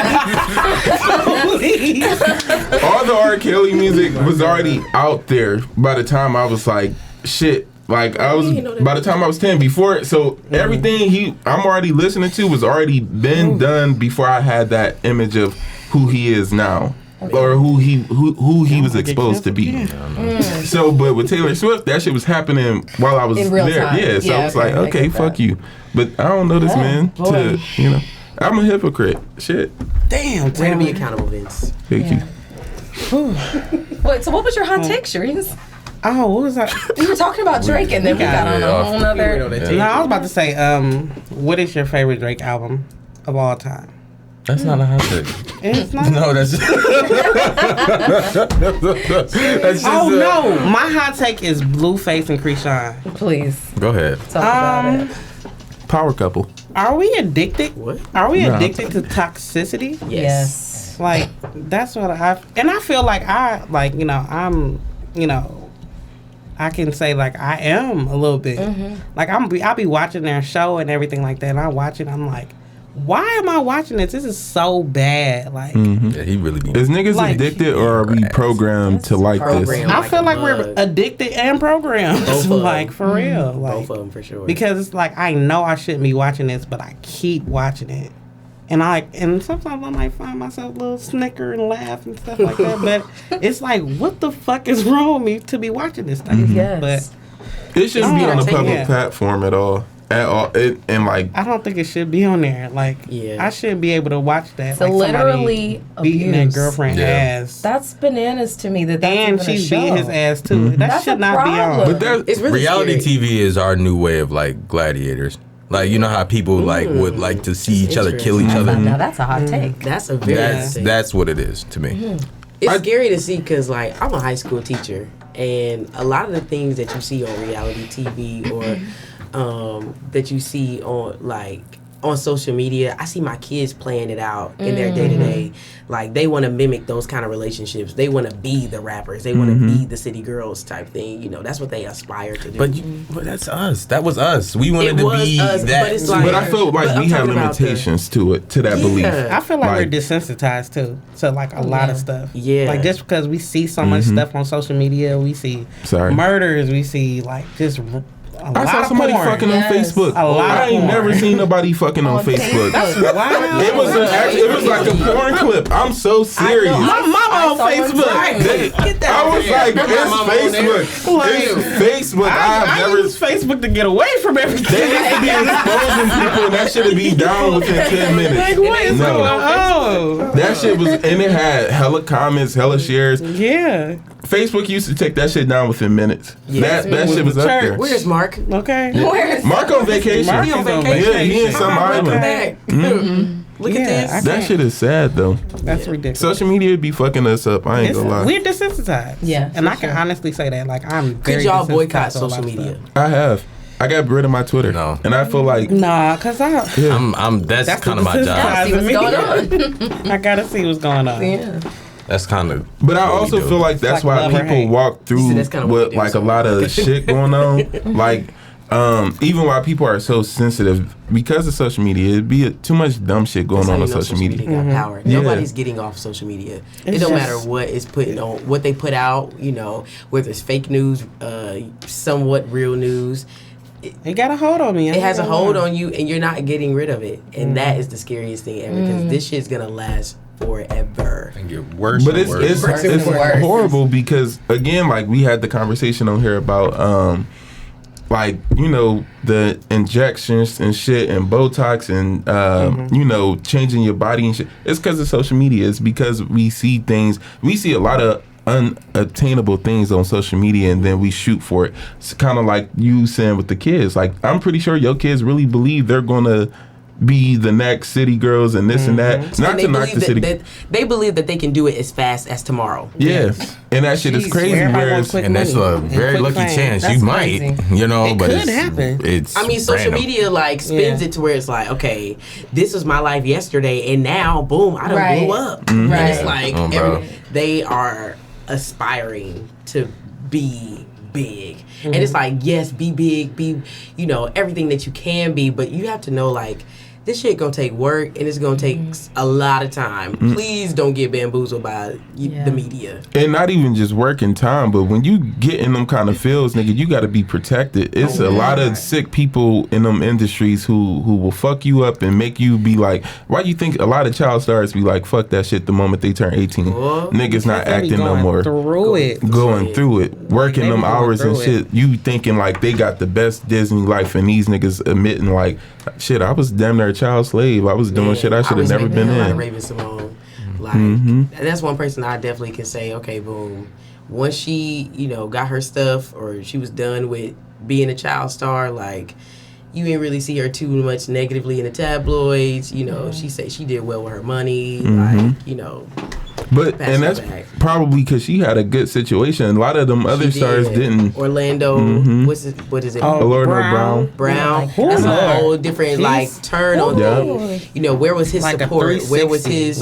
all the R. Kelly music was already out there by the time I was like shit. Like I was by the time I was 10 before it, so everything I'm already listening to was already been done before I had that image of who he is now. or who he was exposed to be. So, but with Taylor Swift, that shit was happening while I was In real there. time. Yeah, so I was like, I okay, get fuck that. you. But I don't know this man I'm a hypocrite. Shit. Damn, Way to Taylor. be accountable, Vince. Thank you. Wait, so what was your hot take, Sharice? Oh, what was that? We were talking about Drake, and then we got on a whole nother. No, I was about to say, what is your favorite Drake album of all time? That's not a hot take. It's not. No, that's that's just No, my hot take is Blueface and Krishan. Please Go ahead. talk about it. Power couple. Are we addicted? What? Are we No. addicted to toxicity? Yes. Like that's what I feel like I can say like I am a little bit. Like I'll be watching their show and everything like that, and I watch it. I'm like, why am I watching this? This is so bad. Like Yeah, he really be. Is niggas Like- addicted or are we programmed to like this? Programmed. I like feel a like we're bug. addicted and programmed. Both of 'em. Like for real. Like Both of them for sure. because it's like I know I shouldn't be watching this, but I keep watching it. And sometimes I might find myself a little snicker and laugh and stuff like that. But it's like, what the fuck is wrong with me to be watching this thing? Yes. But It shouldn't be on a public Yeah. platform at all. And like, I don't think it should be on there. Like, Yeah. I shouldn't be able to watch that. So like somebody literally beating abuse. that girlfriend Yeah. ass. That's bananas to me. That's And even she's a show. beating his ass too. That That's should a not be problem. on. but that it's really Reality scary. TV is our new way of like gladiators. Like you know how people like would like to see each other kill each other. Now that's a hot take. That's a very That's what it is to me. It's scary to see because, like, I'm a high school teacher, and a lot of the things that you see on reality TV or that you see on, like, on social media, I see my kids playing it out in their day to day. Like, they want to mimic those kind of relationships. They want to be the rappers. They want to be the city girls type thing. You know, that's what they aspire to do. But that's us. That was us. We wanted It to was be us, that. but it's like- but I feel like But we I'm have talking about the- limitations to that belief. Yeah. I feel like, Like- we're desensitized too to like a lot of stuff. Yeah. Like just because we see so much stuff on social media, we see Sorry. murders, we see like just a I lot saw of somebody porn. fucking Yes. on Facebook. A lot I of ain't porn. never seen nobody fucking on Facebook. Wow. It was like a porn clip. I'm so serious. My mama on Facebook. I was like, it's Facebook. It's Facebook. I I've never. use Facebook to get away from everything. They used to be exposing people, and that should be down within 10 minutes. Like, what is No. going on? That shit was, and it had hella comments, hella shares. Yeah. Facebook used to take that shit down within minutes. Yeah. That shit was up there. Where's Mark? Okay. Where's Mark on vacation. Mark He on is on vacation. Yeah, he in some Welcome island. back. Look Yeah, at this. I- That shit is sad though. That's ridiculous. Social media be fucking us up. I ain't gonna lie. We're desensitized. Yeah, And for I can sure. honestly say that. Like, I'm Could very y'all desensitized boycott to a lot social of media? stuff. I have. I got rid of my Twitter. No. And I feel like Nah, because That's That's kind of what my this job. is. see what's going on? I gotta see what's going on. Yeah. That's kind of. But I what we also do. feel like that's like why love or people hate. walk through See, that's kinda what we with do, like so. a lot of shit going on. Like, even why people are so sensitive because of social media, it'd be too much dumb shit going That's how on you on know social media. got power. Yeah. Nobody's getting off social media. It It's don't just- matter what is put on, what they put out. You know, whether it's fake news, somewhat real news. It got a hold on me. It has a hold on you, and you're not getting rid of it. And that is the scariest thing ever because this shit's gonna last forever. And get worse. But and it's worse. Worse it's and worse. horrible because again, like we had the conversation on here about like, you know, the injections and shit and Botox and you know, changing your body and shit. It's because of social media. It's because we see things. We see a lot of unattainable things on social media and then we shoot for it. It's kind of like you saying with the kids. Like, I'm pretty sure your kids really believe they're gonna be the next city girls and this and that. Not And to knock the city. that they believe that they can do it as fast as tomorrow. Yeah, and that shit is Jeez, crazy. everybody Whereas, wants quick And that's money a and very quick lucky fame. chance. That's You might, crazy. you know, It but could it's happen. It's I mean, social random. media like spins Yeah. it to where it's like, okay, this was my life yesterday, and now, boom, I done Right. blew up. Right. And it's like Oh, bro. they are aspiring to be big, and it's like, yes, be big, be, you know, everything that you can be, but you have to know, like, this shit gonna take work and it's gonna take a lot of time. Please don't get bamboozled by the media. And not even just working time, but when you get in them kind of fields, nigga, you got to be protected. It's a lot of sick people in them industries who will fuck you up and make you be like, why you think a lot of child stars be like, fuck that shit the moment they turn 18? Niggas not acting no more. Going through it. Working them hours and shit. You thinking like they got the best Disney life, and these niggas admitting like, shit, I was damn near a child slave. I was doing shit I should have never been in. Raven-Symoné. Like, that's one person I definitely can say, okay, boom. Once she, got her stuff, or she was done with being a child star, like, you ain't really see her too much negatively in the tabloids. She said she did well with her money. Like, But and that's probably because she had a good situation. A lot of them other stars didn't. Orlando, what is it? Orlando Brown. That's a whole different turn on the. Where was his support? Where was his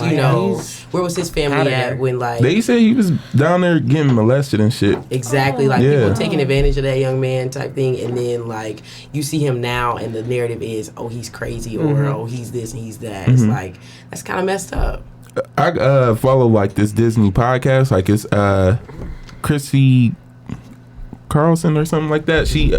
where was his family at when they say he was down there getting molested and shit. Exactly, people taking advantage of that young man type thing, and then you see him now, and the narrative is, oh, he's crazy, or oh, he's this and he's that. It's that's kind of messed up. I follow this Disney podcast, it's Chrissy Carlson or something like that. She,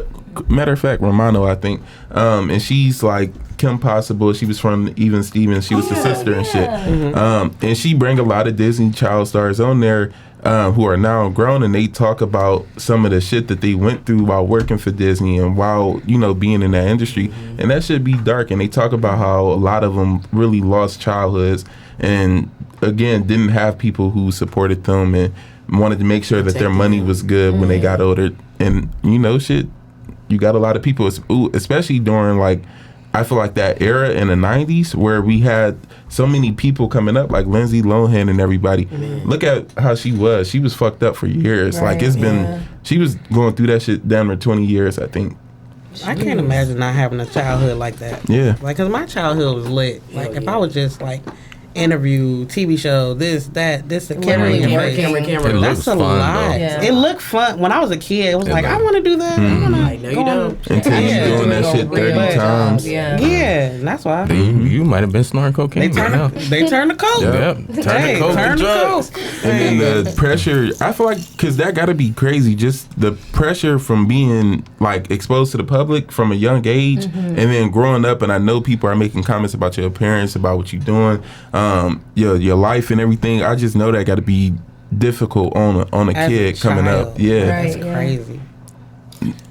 matter of fact, Romano, I think, and she's like Kim Possible. She was from Even Stevens. She was the sister and shit. And she bring a lot of Disney child stars on there who are now grown, and they talk about some of the shit that they went through while working for Disney and while being in that industry, and that should be dark. And they talk about how a lot of them really lost childhoods, and again didn't have people who supported them and wanted to make sure that their money was good when they got older. And shit, you got a lot of people, especially during I feel like that era in the 90s where we had so many people coming up like Lindsay Lohan and everybody. Look at how she was fucked up for years. It's been, she was going through that shit down for 20 years, I think. I can't imagine not having a childhood like that. Yeah. Cause my childhood was lit. If I was just interview, TV show, this, the Cameron. That's a lot. Yeah. It looked fun. When I was a kid, it was I want to do that. No, you don't. Until you're doing that shit 30 times. Yeah, that's why. You might have been snorting cocaine right now. They turn the coke. Turn the coke. And then the pressure, I feel because that got to be crazy. Just the pressure from being exposed to the public from a young age, and then growing up, and I know people are making comments about your appearance, about what you're doing. Your life and everything. I just know that got to be difficult on a kid coming up. Yeah, right, that's crazy.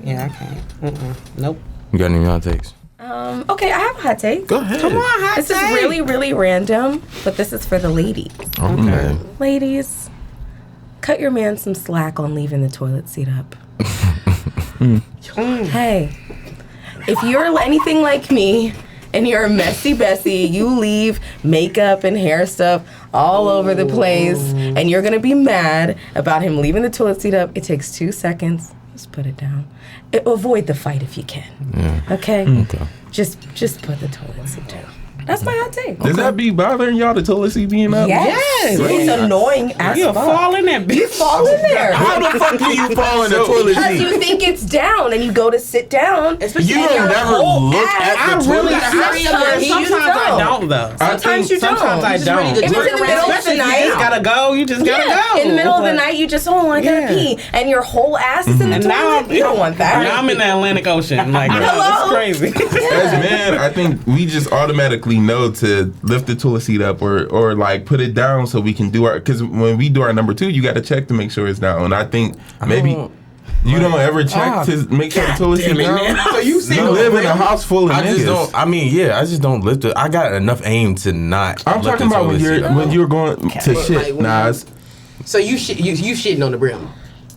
Yeah, I can't. Nope. You got any hot takes? Okay, I have a hot take. Go ahead. Come on, hot take. This is really, really random, but this is for the ladies. Okay. Ladies, cut your man some slack on leaving the toilet seat up. Hey, if you're anything like me, and you're a messy Bessie, you leave makeup and hair stuff all over the place, and you're gonna be mad about him leaving the toilet seat up. It takes 2 seconds. Just put it down. Avoid the fight if you can. Yeah. Okay? Just put the toilet seat down. That's my hot take. Does that be bothering y'all, the toilet seat being up? Yes. It's annoying as fuck. You fall in there, bitch. You fall in there. How the fuck do you fall in the toilet seat? Because you think it's down and you go to sit down. You don't never look at the toilet seat. Sometimes I don't, though. Sometimes you don't. Sometimes I don't. If it's in the middle of the night. You just gotta go. You just gotta go. In the middle of the night, you just, I gotta pee. And your whole ass is in the toilet. You don't want that. Now I'm in the Atlantic Ocean. That's crazy. As men, I think we just automatically know to lift the toilet seat up or put it down so we can do our, because when we do our number 2, you got to check to make sure it's down. And I think maybe you don't ever check to make sure the toilet seat down. So you live in a house full of niggas. I just don't lift it. I got enough aim to not. I'm talking about when you're going to shit, Nas. So you shitting on the brim.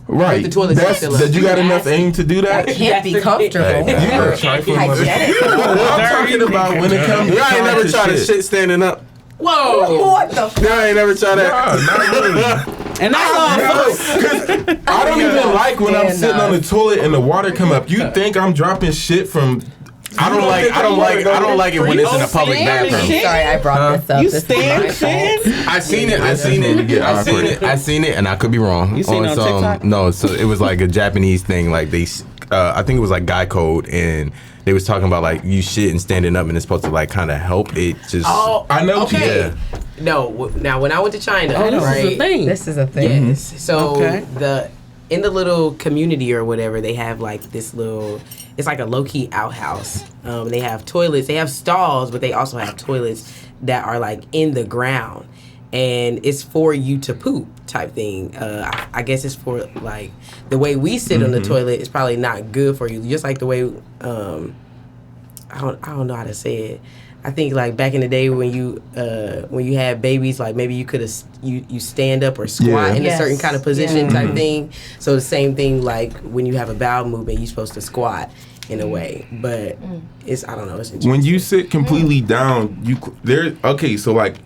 Right. The toilet that you got enough aim to do that? That can't be comfortable. You're trifling. I'm talking about when it comes to y'all ain't never tried to shit standing up. Whoa. What the fuck? Y'all ain't never tried that. No, not really. And that's I don't even like when I'm sitting on the toilet and the water come up. You think I'm dropping shit from... I don't like it when it's in a public bathroom. Sorry, I brought this up. You stand shit? I seen it, and I could be wrong. You seen it on TikTok? No, so it was like a Japanese thing. I think it was like Guy Code, and they was talking about like you shit and standing up, and it's supposed to like kind of help it. Just I know. Okay. Yeah. No, now when I went to China, this right? is a thing. This is a thing. Yes. So Okay. in the little community or whatever, they have like this little. It's like a low key outhouse. They have toilets. They have stalls, but they also have toilets that are like in the ground, and it's for you to poop type thing. I guess it's for like the way we sit on the toilet is probably not good for you. Just like the way I don't know how to say it. I think like back in the day when you had babies, like maybe you could have you stand up or squat in a certain kind of position type thing. So the same thing like when you have a bowel movement, you're supposed to squat in a way. But it's I don't know. It's When you sit completely down, so like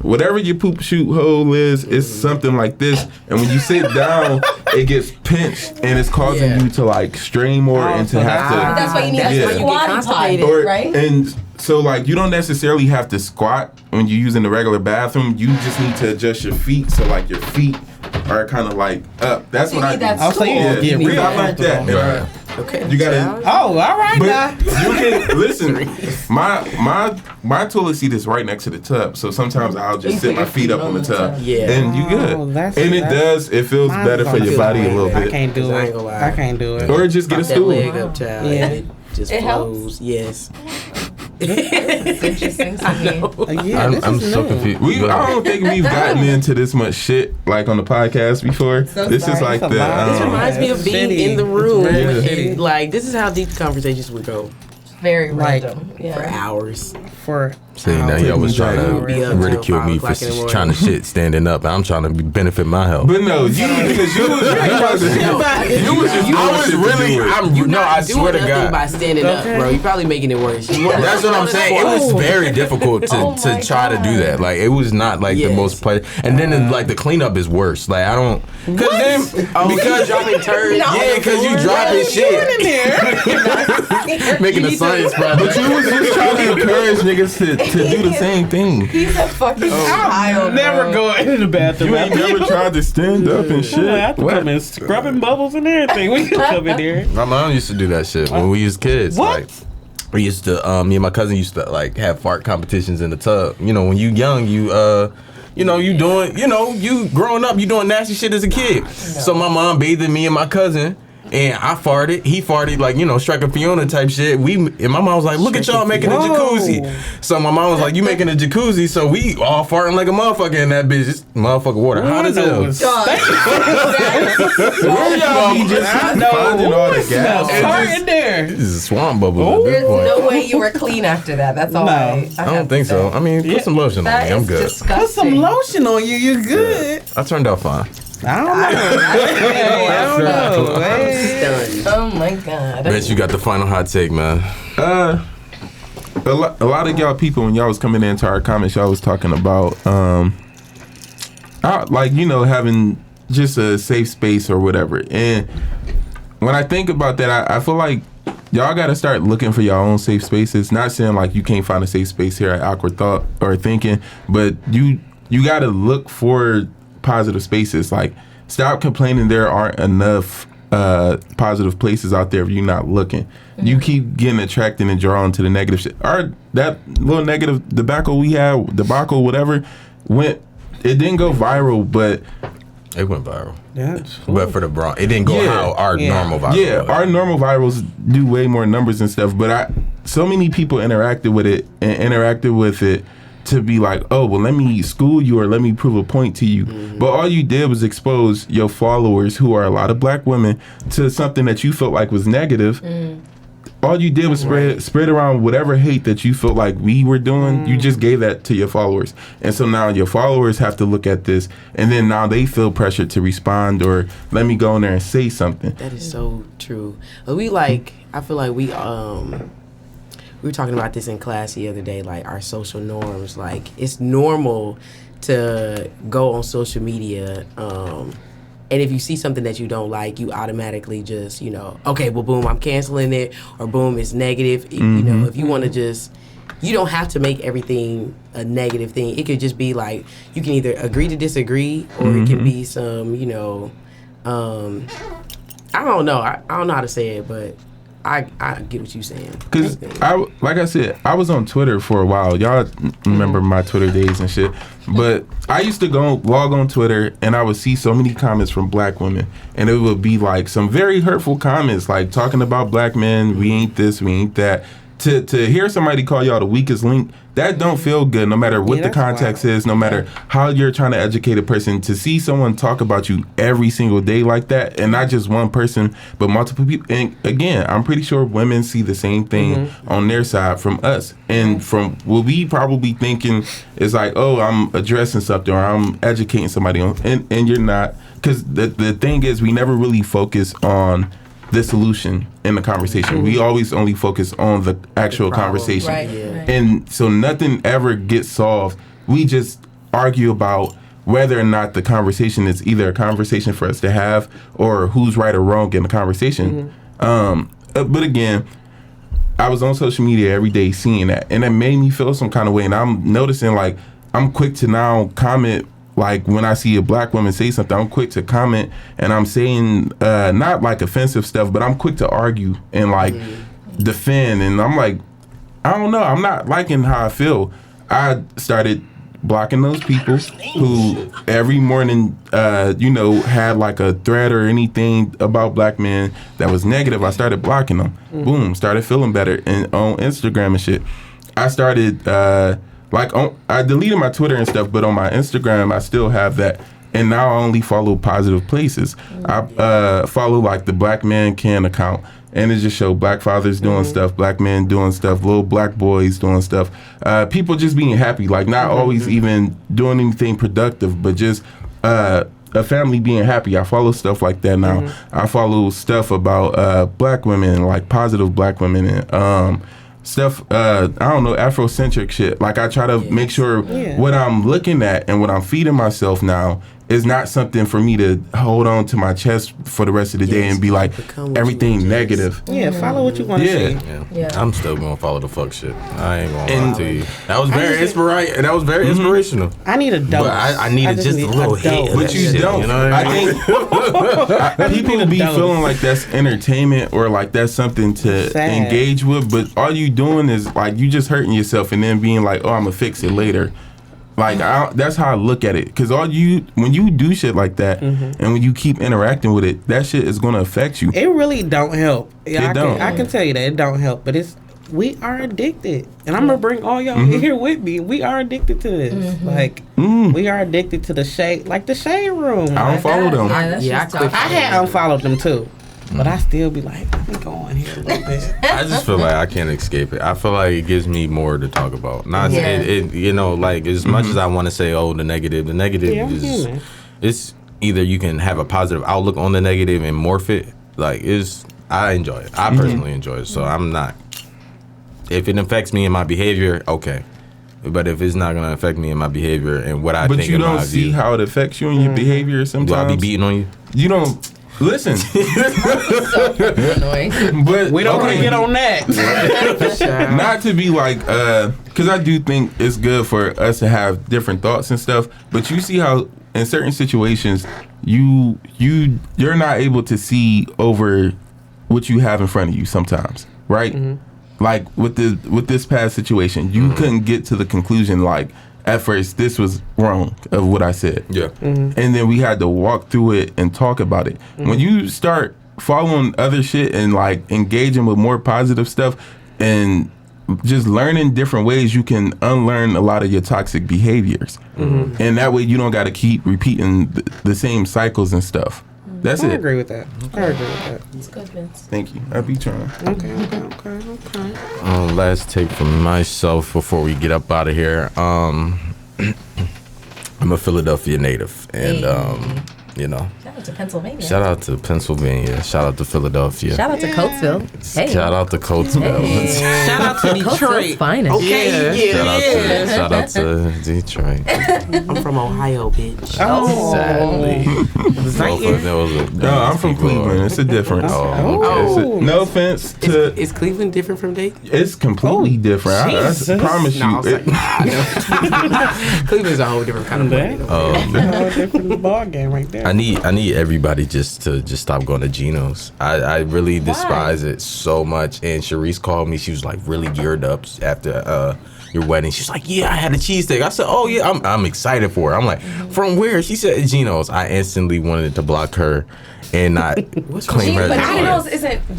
whatever your poop shoot hole is, it's something like this. And when you sit down, it gets pinched and it's causing you to like strain more and to have to. That's why you need a squatty pod, right? And so like you don't necessarily have to squat when you're using the regular bathroom. You just need to adjust your feet so like your feet are kind of like up. That's what I do. So you get real I like that. Yeah. okay. You gotta. Oh, all right now. But you can listen. My toilet seat is right next to the tub, so sometimes I'll just sit my feet up on the tub. Yeah. And you good. It feels better for your body a little I bit. can't do I ain't it. gonna lie. I can't do it. Or just get a That stool. leg up, child. Yeah. It just It flows. helps. Yes. It's interesting to me. Yeah, I'm this is so new. confused. I don't think we've gotten into this much shit like on the podcast before. This is like It's a lot. This reminds me of It's being shitty. in the room. It's very and, shitty. like, this is how deep the conversations would go Very Like, random. for Yeah. hours. For See, now y'all was trying Be to up till ridicule 5 me for o'clock in the morning. trying to shit standing up, and I'm trying to benefit my health. But no, you was I swear to God. By standing up, bro. You're probably making it worse. That's what I'm saying. It was very difficult to, Oh my to try to do that. Like it was not like the Yes. most pleasant. And then like the cleanup is worse. Like I don't because because dropping turds. yeah, because you dropping shit, making a science But project. you was just trying to encourage niggas to do the same thing. He's a fucking child. never go into the bathroom. You ain't never tried to stand up and shit. I have to come in scrubbing bubbles and everything. We can come in there. My mom used to do that shit when we was kids. What? Like we used to me and my cousin used to like have fart competitions in the tub. You know, when you young, you growing up, you doing nasty shit as a kid. So my mom bathed me and my cousin. And I farted, he farted, like, Striker Fiona type shit. And my mom was like, look at y'all making a jacuzzi. So my mom was like, you making a jacuzzi, so we all farting like a motherfucker in that bitch. This motherfucker water hot as hell. Where y'all be just finding all the gas? Fart in there. This is swamp bubbles at There's this point. no way you were clean after that. That's all No. I I don't think so. I mean, put some lotion on That me. I'm is good. disgusting. Put some lotion on you. You're good. I turned out fine. I don't know. Hey. Oh my god. Bet you got the final hot take, man. A lot of y'all people, when y'all was coming into our comments, y'all was talking about having just a safe space or whatever. And when I think about that, I feel like y'all got to start looking for your own safe spaces. Not saying like you can't find a safe space here at Awkward Thought or Thinking, but you got to look for positive spaces. Like, stop complaining there aren't enough positive places out there if you're not looking. Mm-hmm. You keep getting attracted and drawn to the negative shit. Or that little negative debacle we had, whatever, it didn't go viral, but It went viral. Yeah. But for the Bronx, it didn't go how our normal viral. Yeah, was. our normal virals do way more numbers and stuff, but so many people interacted with it to be like, oh, well, let me school you or let me prove a point to you. Mm-hmm. But all you did was expose your followers, who are a lot of black women, to something that you felt like was negative. Mm. All you did was spread around whatever hate that you felt like we were doing. You just gave that to your followers. And so now your followers have to look at this, and then now they feel pressured to respond or let me go in there and say something. That is so true. But I feel like we were talking about this in class the other day, like our social norms. Like, it's normal to go on social media, and if you see something that you don't like, you automatically just, okay, well, boom, I'm canceling it, or boom, it's negative. Mm-hmm. If you want to just, you don't have to make everything a negative thing. It could just be like, you can either agree to disagree, or it can be some, I don't know. I don't know how to say it, but I get what you're saying. Because, like I said, I was on Twitter for a while. Y'all remember my Twitter days and shit. But I used to log on Twitter, and I would see so many comments from black women. And it would be like some very hurtful comments, like talking about black men, we ain't this, we ain't that. To hear somebody call y'all the weakest link, that don't feel good, no matter what the context is, no matter how you're trying to educate a person. To see someone talk about you every single day like that, and not just one person, but multiple people. And again, I'm pretty sure women see the same thing on their side from us. And from what we probably thinking is like, oh, I'm addressing something or I'm educating somebody on, and you're not. Because the thing is, we never really focus on the solution in the conversation. We always only focus on the actual conversation. Right. And so nothing ever gets solved. We just argue about whether or not the conversation is either a conversation for us to have or who's right or wrong in the conversation. But again, I was on social media every day seeing that, and it made me feel some kind of way. And I'm noticing, like, I'm quick to now comment. Like, when I see a black woman say something, I'm quick to comment, and I'm saying not like offensive stuff, but I'm quick to argue and like defend. And I'm like, I don't know, I'm not liking how I feel. I started blocking those people who every morning, had like a thread or anything about black men that was negative. I started blocking them. Boom, started feeling better. And on Instagram and shit, I started. I deleted my Twitter and stuff, but on my Instagram, I still have that. And now I only follow positive places. I follow like the Black Man Can account, and it just show black fathers doing stuff, black men doing stuff, little black boys doing stuff. People just being happy, like not always even doing anything productive, but just a family being happy. I follow stuff like that now. I follow stuff about black women, like positive black women, and stuff, I don't know, Afrocentric shit. Like, I try to make sure what I'm looking at and what I'm feeding myself now is not something for me to hold on to my chest for the rest of the day and be like, everything negative. Yeah, follow what you want to see. Yeah. I'm still going to follow the fuck shit. I ain't going to lie to you. That was very inspirational. I need a dose. But I needed just a little hit. But you shit, don't. You know what I mean? People be feeling like that's entertainment or like that's something to engage with, but all you doing is like you just hurting yourself and then being like, oh, I'm gonna fix it later. Like that's how I look at it. Because when you do shit like that, and when you keep interacting with it, that shit is gonna affect you. It really don't help. I can tell you that it don't help, but we are addicted, and I'm gonna bring all y'all here with me. We are addicted to this. Like we are addicted to the shade, like the shade room. I don't follow them. I had unfollowed them too. But I still be like, let me go on here a little bit. I just feel like I can't escape it. I feel like it gives me more to talk about. Not like as much as I want to say, oh, the negative is it's either you can have a positive outlook on the negative and morph it. Like I enjoy it. I personally enjoy it. So I'm not. If it affects me in my behavior, okay. But if it's not going to affect me in my behavior and what I think, but you don't see how it affects you in your behavior. Sometimes do I be beating on you? You don't. Listen, So annoying. But we don't want to get on that. Not to be like, because I do think it's good for us to have different thoughts and stuff. But you see how in certain situations you're not able to see over what you have in front of you sometimes, right? Like with this past situation, you couldn't get to the conclusion like. At first, this was wrong of what I said. Yeah. And then we had to walk through it and talk about it. When you start following other shit and like engaging with more positive stuff and just learning different ways, you can unlearn a lot of your toxic behaviors. And that way you don't got to keep repeating the same cycles and stuff. That's it. I agree with that. It's good, Vince. Thank you. I be trying. Okay. Last take from myself before we get up out of here. I'm a Philadelphia native, and Shout out to Pennsylvania. Shout out to Pennsylvania. Shout out to Philadelphia. Shout out to Coatesville. Hey. Shout out to Coatesville. Hey. Shout out to Detroit. Finest. Okay. Shout out to Detroit. I'm from Ohio, bitch. Oh. Sadly. I'm from Cleveland. It's a difference. No offense to. Is Cleveland different from Dayton? It's completely different. I promise you. Cleveland's a whole different kind of place. A whole different ball game right there. there. I need everybody just to stop going to Geno's. I really despise it so much. And Sharice called me. She was like really geared up after your wedding. She's like, yeah, I had a cheesesteak. I said, oh yeah, I'm excited for it. I'm like, from where? She said Geno's. I instantly wanted to block her and not claim her. But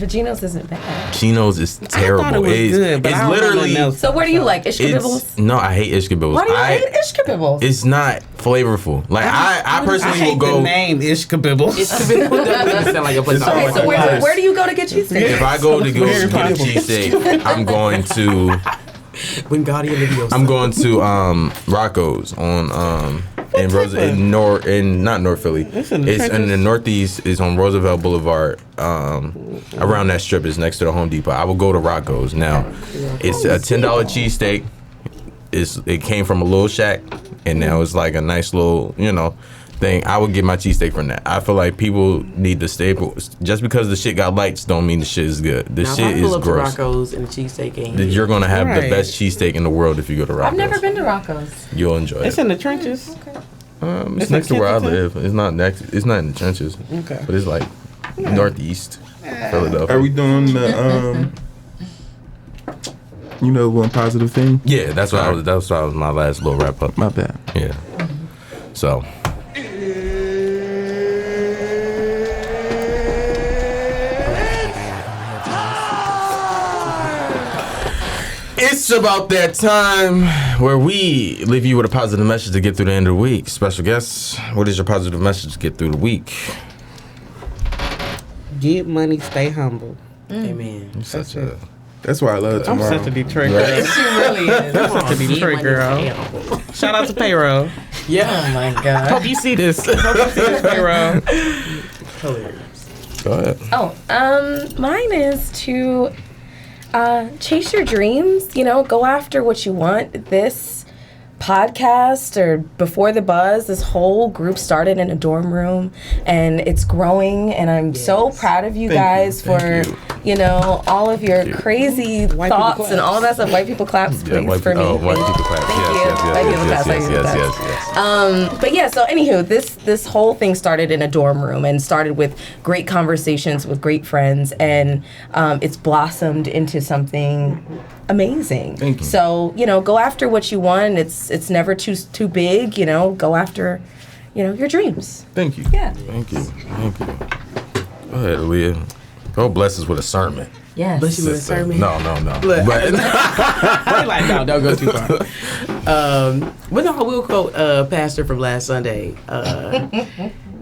Geno's isn't bad. Geno's is terrible. I thought it was good, but it's I don't know literally. nothing else. So where do you like Ishkabibbles? No, I hate Ishkabibbles. Why do you hate Ishkabibbles? It's not flavorful. Like I personally I hate will go. the name Ishkabibbles. It sound like a place. Okay, so where do you go to get cheesesteak? If I go to get a cheesesteak, I'm going to. I'm going to Rocco's on not North Philly. It's in the Northeast. It's on Roosevelt Boulevard. Around that strip is next to the Home Depot. I will go to Rocco's. Now, it's a $10 cheesesteak. It came from a little shack, and now it's like a nice little thing. I would get my cheesesteak from that. I feel like people need the staple. Just because the shit got lights don't mean the shit is good. The shit is gross. Rocco's and the cheesesteak ain't. You're gonna have the best cheesesteak in the world if you go to Rocco's. I've never been to Rocco's. You'll enjoy it. It's in the trenches. Okay. It's next to where I live. It's not next. It's not in the trenches. Okay. But it's like northeast Philadelphia. Are we doing the one positive thing? Yeah, that's what I was. That was my last little wrap up. My bad. Yeah. So. It's about that time where we leave you with a positive message to get through the end of the week. Special guests, what is your positive message to get through the week? Get money, stay humble. Amen. That's why I love tomorrow. I'm such a Detroit girl. She really is. I'm such a Detroit girl. Shout out to Payroll. Yeah. Oh my God. Hope you see this. Hope you see this, Payroll. Hilarious. Go ahead. Oh, mine is to chase your dreams. Go after what you want. This podcast or Before the Buzz, this whole group started in a dorm room, and it's growing. And I'm so proud of you guys for all of your crazy thoughts and all that stuff. White people claps, please, for me. White people claps. Yes. But yeah, so anywho, this whole thing started in a dorm room and started with great conversations with great friends, and it's blossomed into something amazing. Thank you. So, go after what you want. It's never too big, go after, your dreams. Thank you. Yeah. Thank you. Go ahead, Aaliyah. God bless us with a sermon. Yes. Bless you with a sermon. No. Look. But Like, no, don't go too far. But no, I will quote Pastor from last Sunday.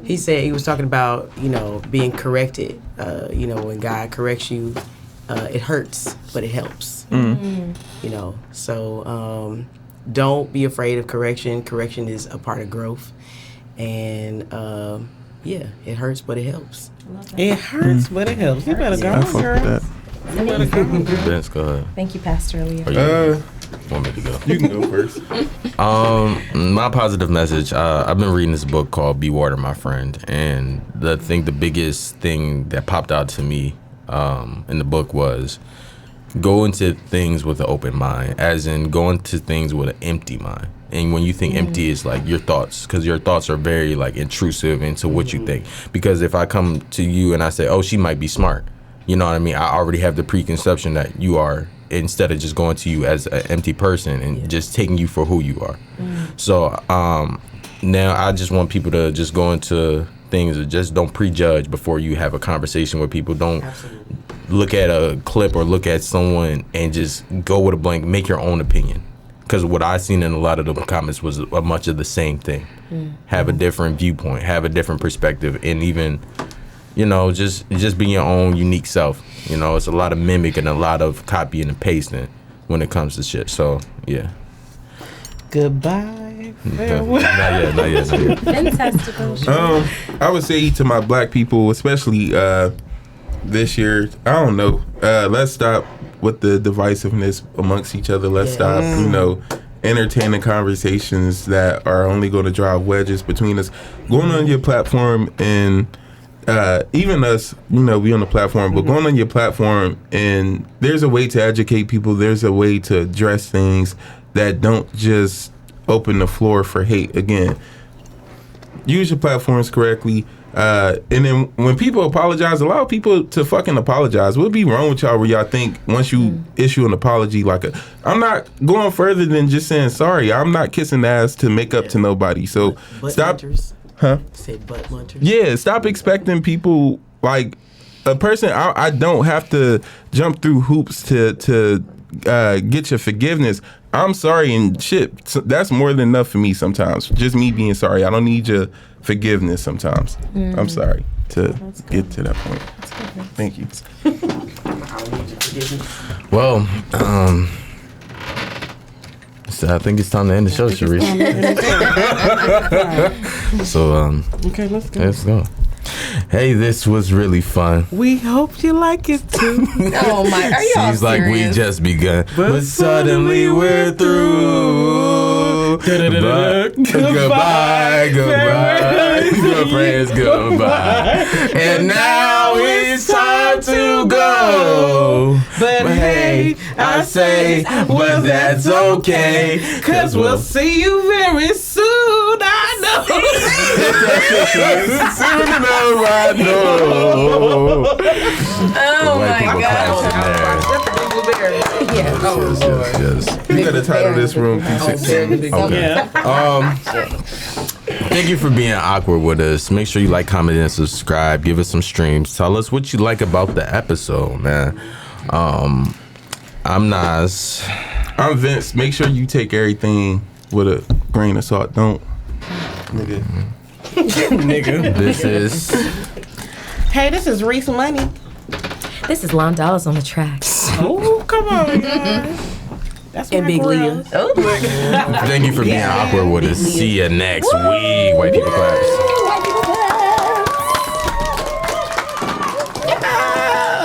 He said, he was talking about, being corrected. When God corrects you, it hurts, but it helps. So don't be afraid of correction. Correction is a part of growth. And it hurts, but it helps. It hurts, but it helps. You better go, I fuck girl. with that. You better go. Vince, go ahead. Thank you, Pastor Aaliyah. Want me to go? You can go first. My positive message. I've been reading this book called "Be Water, My Friend," and the biggest thing that popped out to me in the book was go into things with an open mind, as in go into things with an empty mind. And when you think empty, it's like your thoughts, because your thoughts are very like intrusive into what you think. Because if I come to you and I say, oh, she might be smart, you know what I mean? I already have the preconception that you are, instead of just going to you as an empty person and just taking you for who you are. So now I just want people to just go into things that just don't prejudge before you have a conversation with people. Don't look at a clip or look at someone and just go with a blank, make your own opinion. Because what I seen in a lot of the comments was much of the same thing. Have a different viewpoint, have a different perspective, and even, just be your own unique self. It's a lot of mimic and a lot of copying and pasting when it comes to shit. So, yeah. Goodbye. Not yet. Fantastic. I would say to my black people, especially this year, I don't know. Let's stop with the divisiveness amongst each other. Let's stop, entertaining conversations that are only going to drive wedges between us. Going on your platform and even us, we on the platform, but going on your platform and there's a way to educate people. There's a way to address things that don't just open the floor for hate. Again, use your platforms correctly. And then when people apologize, allow people to fucking apologize. What'd be wrong with y'all where y'all think once you issue an apology, I'm not going further than just saying sorry. I'm not kissing ass to make up to nobody. So stop. Munters. Huh? Say butt munters. Yeah, stop expecting people like a person. I don't have to jump through hoops to get your forgiveness. I'm sorry and shit. So that's more than enough for me sometimes. Just me being sorry. I don't need your forgiveness sometimes. I'm sorry to get to that point. Thank you. Well, so I think it's time to end the show, Sharice. So, Okay, let's go. let's go. Hey, this was really fun. We hope you like it too. Oh my! Are you all Seems like we serious? just begun, but suddenly we're through. But goodbye, goodbye, good friends, goodbye. And now it's time to go. But hey, I say, well, that's okay, 'cause we'll see you very soon. I know. Soon enough, I know. Oh White my people God! claps in there. Yeah. Oh Lord. Yes. You gotta title this room P16. Okay. Thank you for being awkward with us. Make sure you like, comment, and subscribe. Give us some streams. Tell us what you like about the episode, man. I'm Nas. I'm Vince. Make sure you take everything with a grain of salt. Don't, nigga. This is Hey, this is Reese Money. This is Lon Dollars on the tracks. Oh, come on, guys. That's And my Big girl. Leah. Oh. Thank you for being awkward with us. See you next week. White people claps.